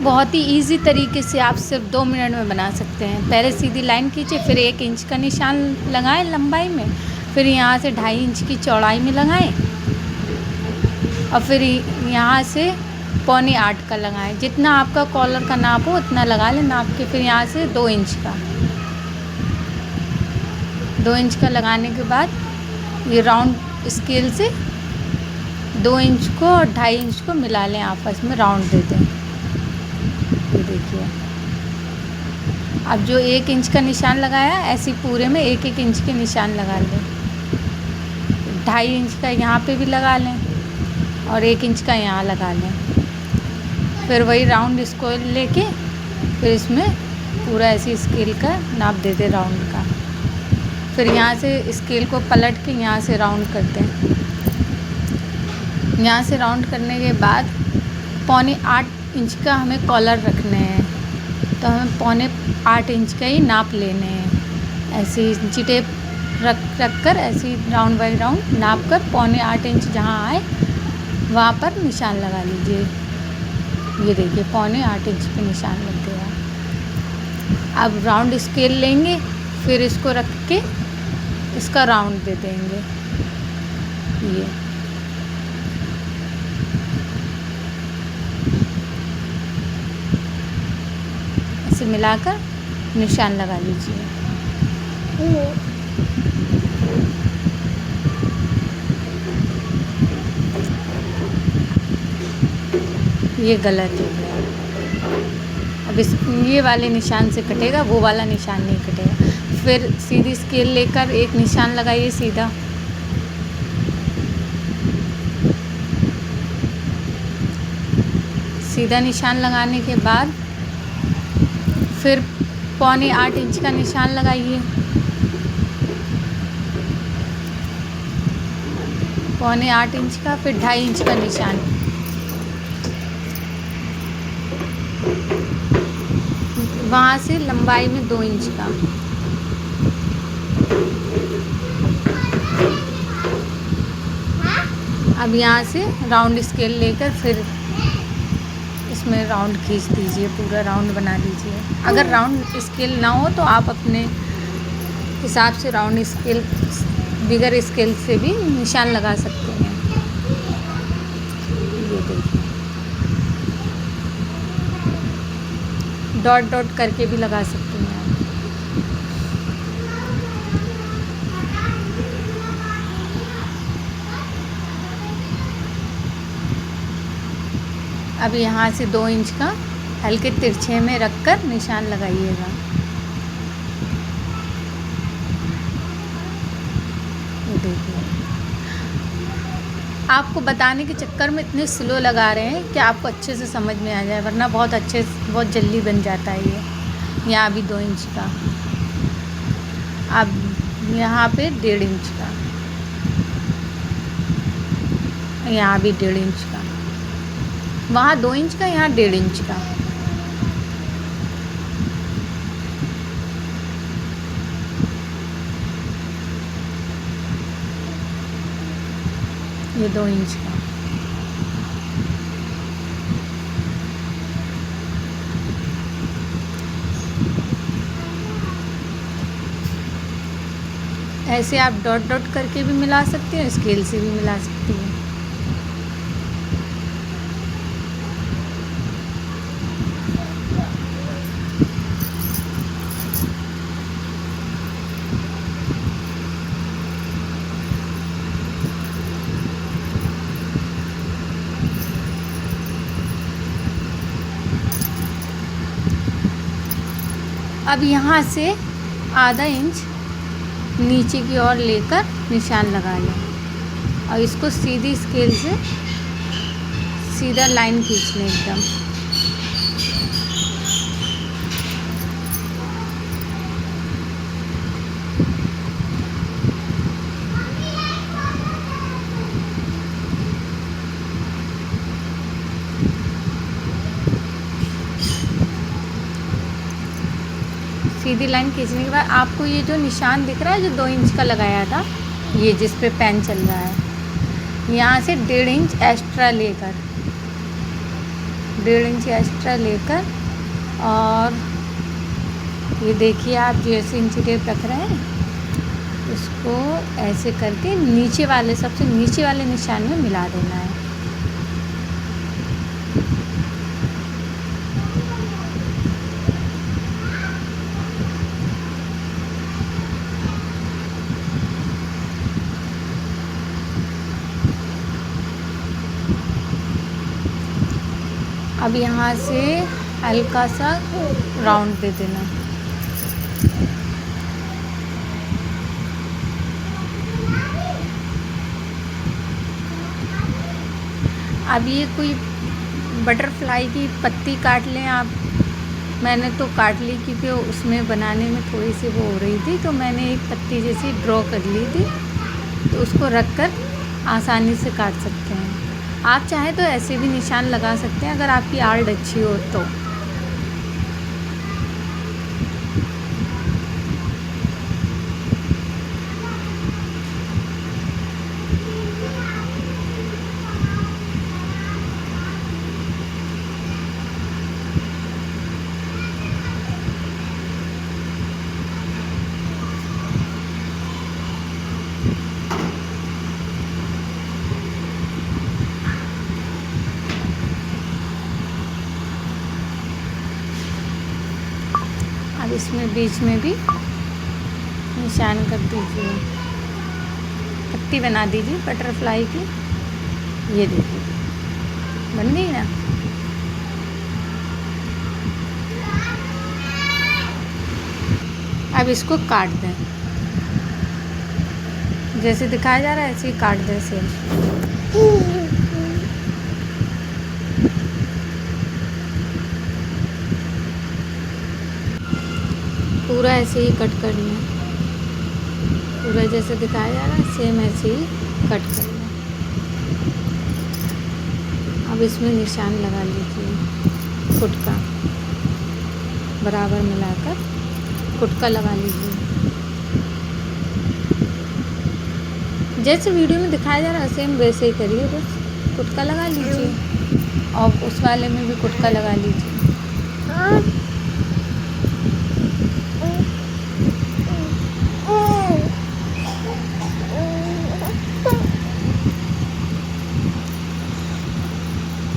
बहुत ही ईज़ी तरीके से आप सिर्फ 2 मिनट में बना सकते हैं। पहले सीधी लाइन खींचिए, फिर 1 इंच का निशान लगाएं लंबाई में, फिर यहाँ से 2.5 इंच की चौड़ाई में लगाएं और फिर यहाँ से 7.25 का लगाएं। जितना आपका कॉलर का नाप हो उतना लगा लें नाप के। फिर यहाँ से 2 इंच का 2 इंच का लगाने के बाद ये राउंड स्केल से 2 इंच को और 2.5 इंच को मिला लें, आपस में राउंड दे दें। ये देखिए, अब जो 1 इंच का निशान लगाया ऐसे ही पूरे में 1-1 इंच के निशान लगा लें। 2.5 इंच का यहाँ पे भी लगा लें और 1 इंच का यहाँ लगा लें। फिर वही राउंड इसको लेके फिर इसमें पूरा ऐसे स्केल का नाप दे दें राउंड का। फिर यहाँ से स्केल को पलट के यहाँ से राउंड करते हैं। यहाँ से राउंड करने के बाद 7.25 इंच का हमें कॉलर रखने हैं, तो हमें 7.25 इंच का ही नाप लेने हैं। ऐसे इंची टेप रख कर ऐसे ही राउंड बाई राउंड नाप कर 7.25 इंच जहाँ आए वहाँ पर निशान लगा लीजिए। ये देखिए 7.25 इंच पे निशान लग गया। अब राउंड स्केल लेंगे, फिर इसको रख के इसका राउंड दे देंगे। ये ऐसे मिलाकर निशान लगा लीजिए। ये गलत हो गया। अब इस ये वाले निशान से कटेगा, वो वाला निशान नहीं कटेगा। फिर सीधी स्केल लेकर एक निशान लगाइए सीधा। सीधा निशान लगाने के बाद फिर 7.25 इंच का निशान लगाइए। 7.25 इंच का, फिर 2.5 इंच का निशान। वहाँ से लंबाई में 2 इंच का। अब यहाँ से राउंड स्केल लेकर फिर इसमें राउंड खींच दीजिए, पूरा राउंड बना लीजिए। अगर राउंड स्केल ना हो तो आप अपने हिसाब से राउंड स्केल बिगर स्केल से भी निशान लगा सकते हैं। ये देखिए, डॉट डॉट करके भी लगा सकते हैं आप। अब यहाँ से 2 इंच का हल्के तिरछे में रखकर निशान लगाइएगा। ये देखिए, आपको बताने के चक्कर में इतने स्लो लगा रहे हैं कि आपको अच्छे से समझ में आ जाए, वरना बहुत जल्दी बन जाता है ये। यहाँ भी 2 इंच का, अब यहाँ पे 1.5 इंच का, यहाँ भी 1.5 इंच का, वहाँ 2 इंच का, यहाँ 1.5 इंच का। ये 2 इंच का। ऐसे आप डॉट डॉट करके भी मिला सकते हैं, स्केल से भी मिला सकती हैं। अब यहाँ से आधा इंच नीचे की ओर लेकर निशान लगा लें और इसको सीधी स्केल से सीधा लाइन खींच लें एकदम। सीधी लाइन खींचने के बाद आपको ये जो निशान दिख रहा है, जो 2 इंच का लगाया था, ये जिस पे पेन चल रहा है, यहाँ से 1.5 इंच एक्स्ट्रा लेकर 1.5 इंच एक्स्ट्रा लेकर, और ये देखिए आप जो ऐसे इंची टेप रख रहे हैं, इसको ऐसे करके नीचे वाले, सबसे नीचे वाले निशान में मिला देना है। अब यहाँ से हल्का सा राउंड दे देना। अब ये कोई बटरफ्लाई की पत्ती काट लें आप। मैंने तो काट ली क्योंकि उसमें बनाने में थोड़ी सी वो हो रही थी, तो मैंने एक पत्ती जैसी ड्रॉ कर ली थी, तो उसको रख कर आसानी से काट सकते हैं। आप चाहें तो ऐसे भी निशान लगा सकते हैं अगर आपकी आर्ट अच्छी हो तो। अब इसमें बीच में भी निशान कर दीजिए, पत्ती बना दीजिए बटरफ्लाई की। ये देखिए बन गई ना। अब इसको काट दें, जैसे दिखाया जा रहा है ऐसे ही काट दें सेम। पूरा ऐसे ही कट कर लें, पूरा जैसे दिखाया जा रहा है सेम ऐसे ही कट कर लें। अब इसमें निशान लगा लीजिए, फुटका बराबर मिलाकर फुटका लगा लीजिए। जैसे वीडियो में दिखाया जा रहा है सेम वैसे ही करिए, बस फुटका लगा लीजिए और उस वाले में भी फुटका लगा लीजिए।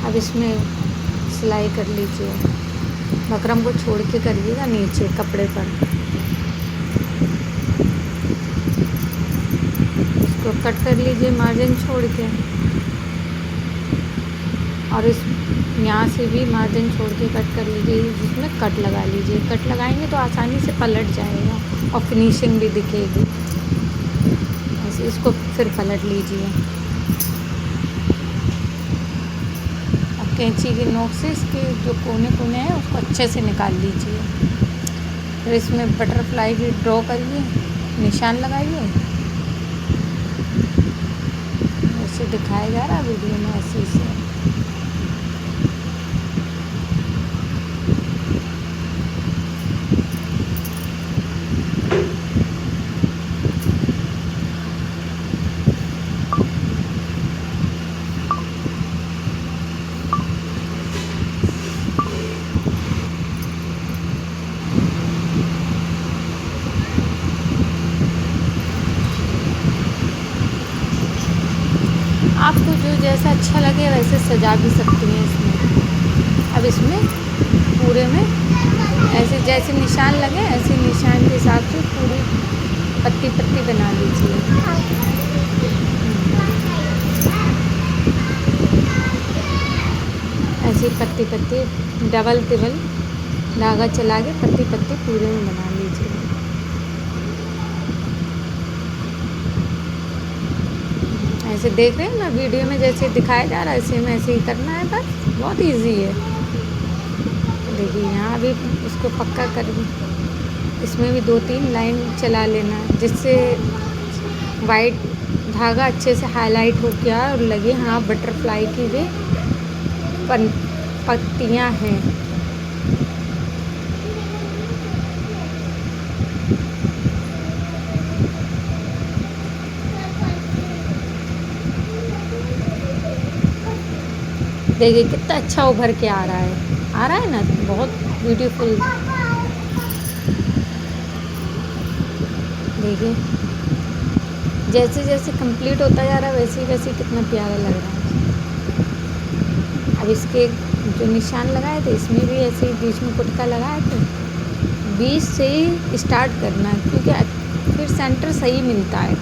अब इसमें सिलाई कर लीजिए, बकरम को छोड़ के करिएगा नीचे कपड़े पर। इसको कट कर लीजिए मार्जिन छोड़ के, और इस यहाँ से भी मार्जिन छोड़ के कट कर लीजिए, जिसमें कट लगा लीजिए। कट लगाएंगे तो आसानी से पलट जाएगा और फिनिशिंग भी दिखेगी। ऐसे इसको फिर पलट लीजिए। कैंची की नोक से इसके जो कोने कोने हैं उसको अच्छे से निकाल लीजिए। फिर इसमें बटरफ्लाई की ड्रॉ करिए, निशान लगाइए, जैसे दिखाया जा रहा है वीडियो में ऐसे से। आपको जो जैसा अच्छा लगे वैसे सजा भी सकती हैं इसमें। अब इसमें पूरे में ऐसे जैसे निशान लगे ऐसे निशान के हिसाब से पूरी पत्ती पत्ती बना लीजिए। ऐसे पत्ती पत्ती डबल टिबल धागा चला के पत्ती पत्ती पूरे में बना लीजिए। ऐसे देख रहे हैं ना वीडियो में जैसे दिखाया जा रहा है सेम ऐसे ही करना है, बस बहुत इजी है। देखिए यहाँ भी इसको पक्का कर, इसमें भी 2-3 लाइन चला लेना जिससे वाइट धागा अच्छे से हाईलाइट हो गया और लगे हाँ बटरफ्लाई की भी पत्तियाँ हैं। देखिए कितना अच्छा उभर के आ रहा है ना, बहुत ब्यूटीफुल। देखिए जैसे जैसे कंप्लीट होता जा रहा है वैसे वैसे कितना प्यारा लग रहा है। अब इसके जो निशान लगाए थे इसमें भी ऐसे ही बीच में पुटका लगाए थे। बीच से ही स्टार्ट करना है क्योंकि फिर सेंटर सही मिलता है।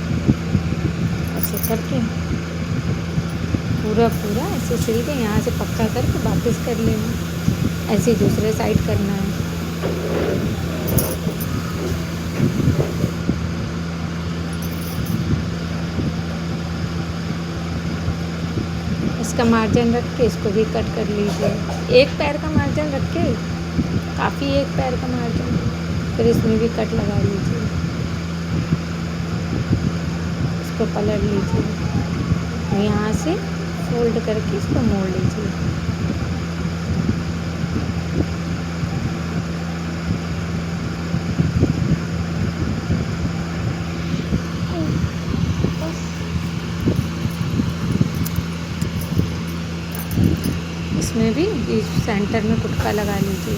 ऐसे करके पूरा पूरा ऐसे सिल के यहाँ से पक्का करके वापस कर लेना। ऐसे ही दूसरे साइड करना है। इसका मार्जिन रख के इसको भी कट कर लीजिए। एक पैर का मार्जिन रख के काफ़ी, एक पैर का मार्जिन, फिर इसमें भी कट लगा लीजिए। इसको पलट लीजिए, यहाँ से फोल्ड करके इसको मोड़ लीजिए। इसमें भी बीच सेंटर में पुटका लगा लीजिए।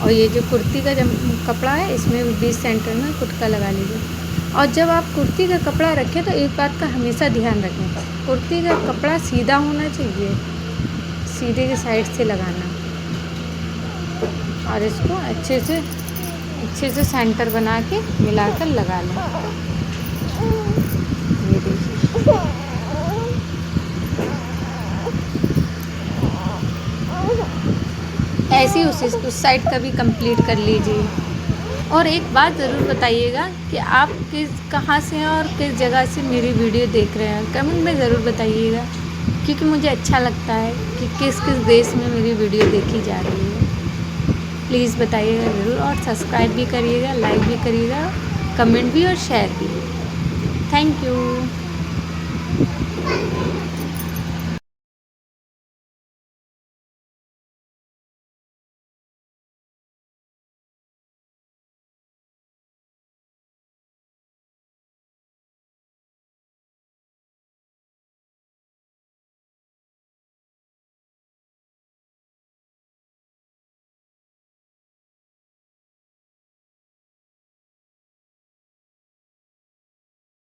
और ये जो कुर्ती का जब कपड़ा है इसमें भी बीच सेंटर में पुटका लगा लीजिए। और जब आप कुर्ती का कपड़ा रखें तो एक बात का हमेशा ध्यान रखें, कुर्ती का कपड़ा सीधा होना चाहिए, सीधे की साइड से लगाना। और इसको अच्छे से सेंटर बना के मिलाकर लगा लें। ये देखिए ऐसे ही उस साइड का भी कंप्लीट कर लीजिए। और एक बात ज़रूर बताइएगा कि आप कहाँ से हैं और किस जगह से मेरी वीडियो देख रहे हैं, कमेंट में ज़रूर बताइएगा, क्योंकि मुझे अच्छा लगता है कि किस किस देश में मेरी वीडियो देखी जा रही है। प्लीज़ बताइएगा ज़रूर, और सब्सक्राइब भी करिएगा, लाइक भी करिएगा, कमेंट भी और शेयर भी। Thank you.